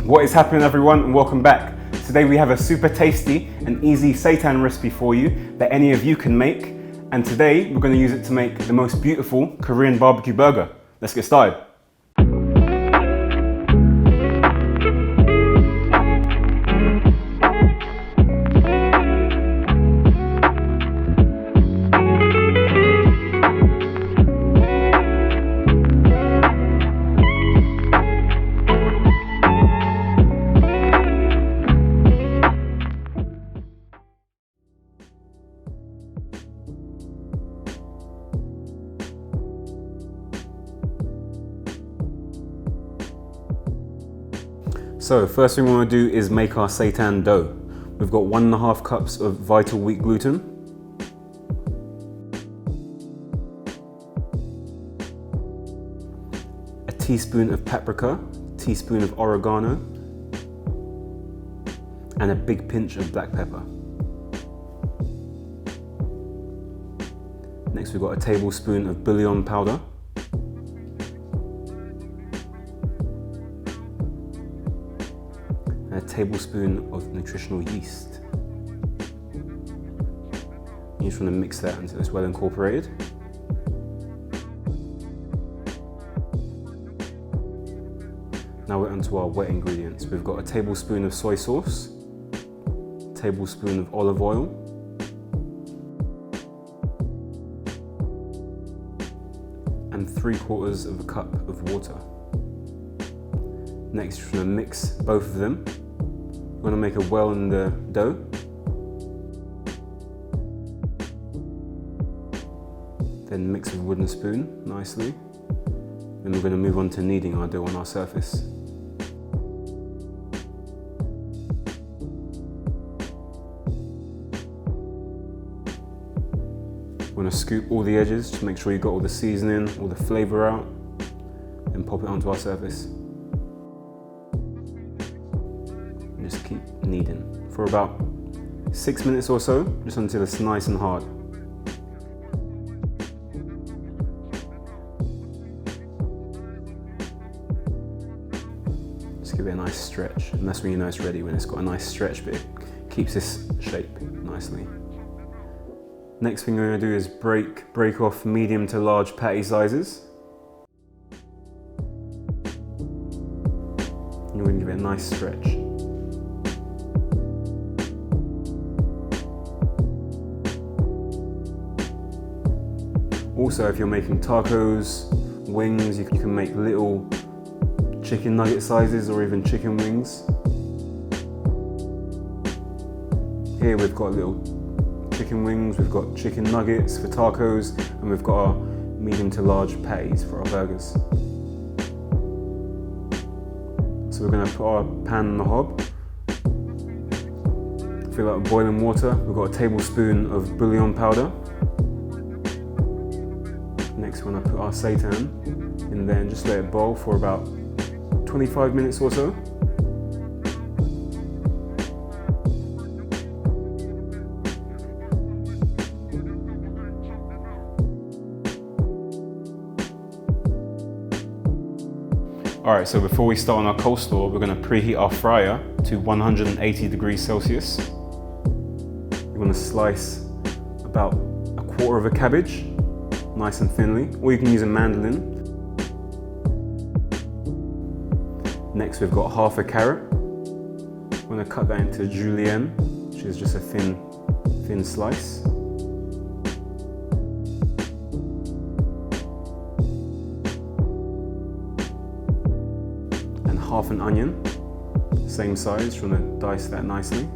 What is happening, everyone, and welcome back. Today we have a super tasty and easy seitan recipe for you that any of you can make. And today we're going to use it to make the most beautiful Korean barbecue burger. Let's get started. So first thing we want to do is make our seitan dough. We've got 1.5 cups of vital wheat gluten, a teaspoon of paprika, teaspoon of oregano, and a big pinch of black pepper. Next we've got a tablespoon of bouillon powder, a tablespoon of nutritional yeast. You just want to mix that until it's well incorporated. Now we're onto our wet ingredients. We've got a tablespoon of soy sauce, a tablespoon of olive oil, and 3/4 of a cup of water. Next, you're going to mix both of them. We're going to make a well in the dough. Then mix with a wooden spoon nicely. Then we're going to move on to kneading our dough on our surface. We're going to scoop all the edges to make sure you got all the seasoning, all the flavour out, and pop it onto our surface. Just keep kneading for about 6 minutes or so, just until it's nice and hard. Just give it a nice stretch, and that's when you know it's ready, when it's got a nice stretch, but it keeps this shape nicely. Next thing we're going to do is break off medium to large patty sizes. And we're going to give it a nice stretch. Also, if you're making tacos, wings, you can make little chicken nugget sizes or even chicken wings. Here we've got little chicken wings, we've got chicken nuggets for tacos, and we've got our medium to large patties for our burgers. So we're going to put our pan on the hob, fill it with boiling water. We've got a tablespoon of bouillon powder. Next we're going to put our seitan in there and just let it boil for about 25 minutes or so. Alright, so before we start on our coleslaw, we're going to preheat our fryer to 180 degrees Celsius. You're going to slice about 1/4 of a cabbage, nice and thinly, or you can use a mandolin. Next we've got 1/2 a carrot. We're going to cut that into julienne, which is just a thin slice. And 1/2 an onion, same size, just want to dice that nicely.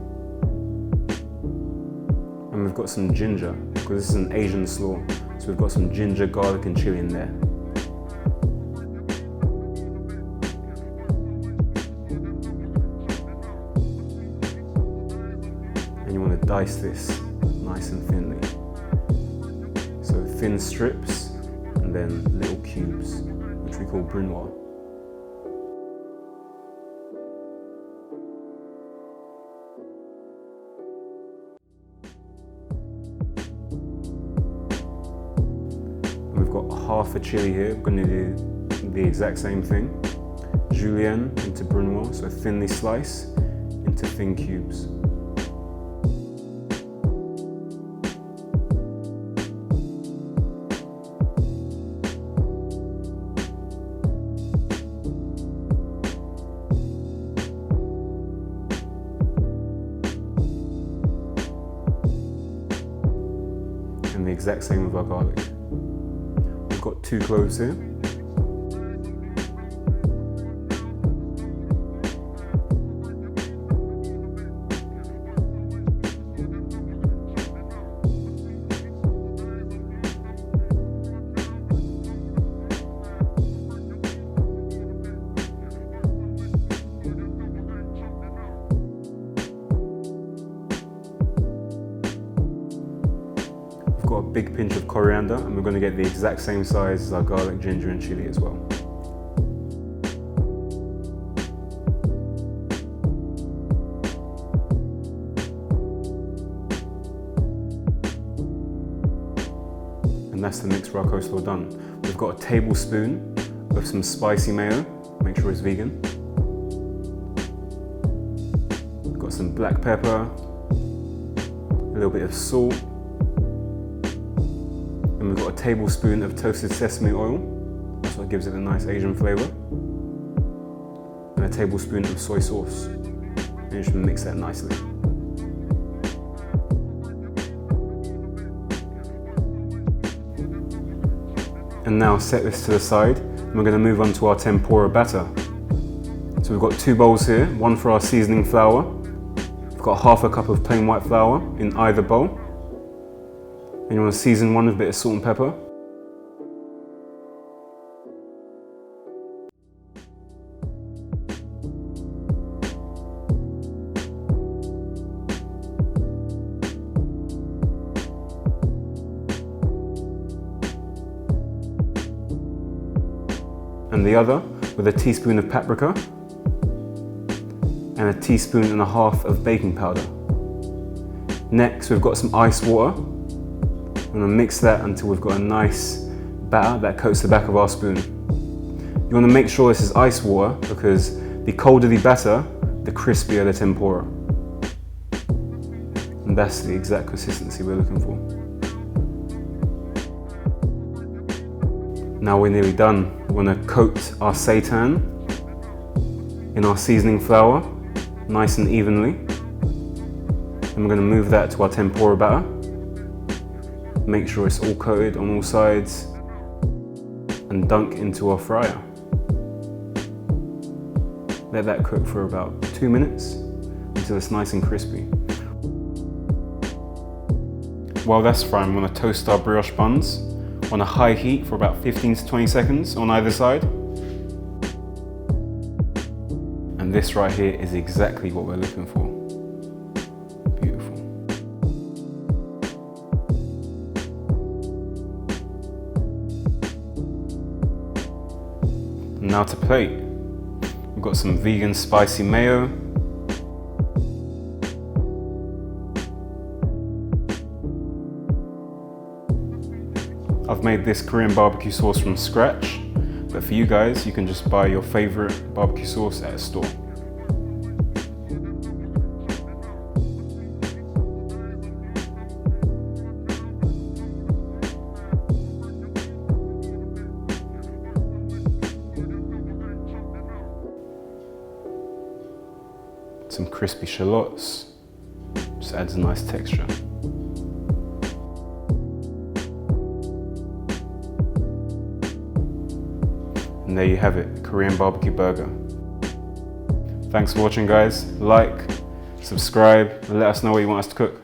And we've got some ginger, because this is an Asian slaw. So we've got some ginger, garlic and chilli in there. And you want to dice this nice and thinly. So thin strips and then little cubes, which we call brunoise. We've got 1/2 a chilli here. We're going to do the exact same thing. julienne into brunoise, so thinly slice into thin cubes. And the exact same with our garlic. We've got 2 cloves here. Got a big pinch of coriander, and we're going to get the exact same size as our garlic, ginger and chilli as well. And that's the mix for our coleslaw done. We've got a tablespoon of some spicy mayo, make sure it's vegan. We've got some black pepper, a little bit of salt, and we've got a tablespoon of toasted sesame oil, that's what gives it a nice Asian flavour, and a tablespoon of soy sauce. And you should mix that nicely. And now set this to the side, and we're going to move on to our tempura batter. So we've got 2 bowls here, one for our seasoning flour. We've got half a cup of plain white flour in either bowl. And you want to season one with a bit of salt and pepper. And the other with a teaspoon of paprika and a teaspoon and a half of baking powder. Next, we've got some ice water. I'm going to mix that until we've got a nice batter that coats the back of our spoon. You want to make sure this is ice water because the colder the batter, the crispier the tempura. And that's the exact consistency we're looking for. Now we're nearly done. We're going to coat our seitan in our seasoning flour, nice and evenly. And we're going to move that to our tempura batter. Make sure it's all coated on all sides and dunk into our fryer. Let that cook for about 2 minutes until it's nice and crispy. While that's frying, we're going to toast our brioche buns on a high heat for about 15 to 20 seconds on either side. And this right here is exactly what we're looking for. Beautiful. And now to plate. We've got some vegan spicy mayo. I've made this Korean barbecue sauce from scratch, but for you guys, you can just buy your favorite barbecue sauce at a store. Some crispy shallots, just adds a nice texture. And there you have it, Korean BBQ Burger. Thanks for watching guys. Like, subscribe, and let us know what you want us to cook.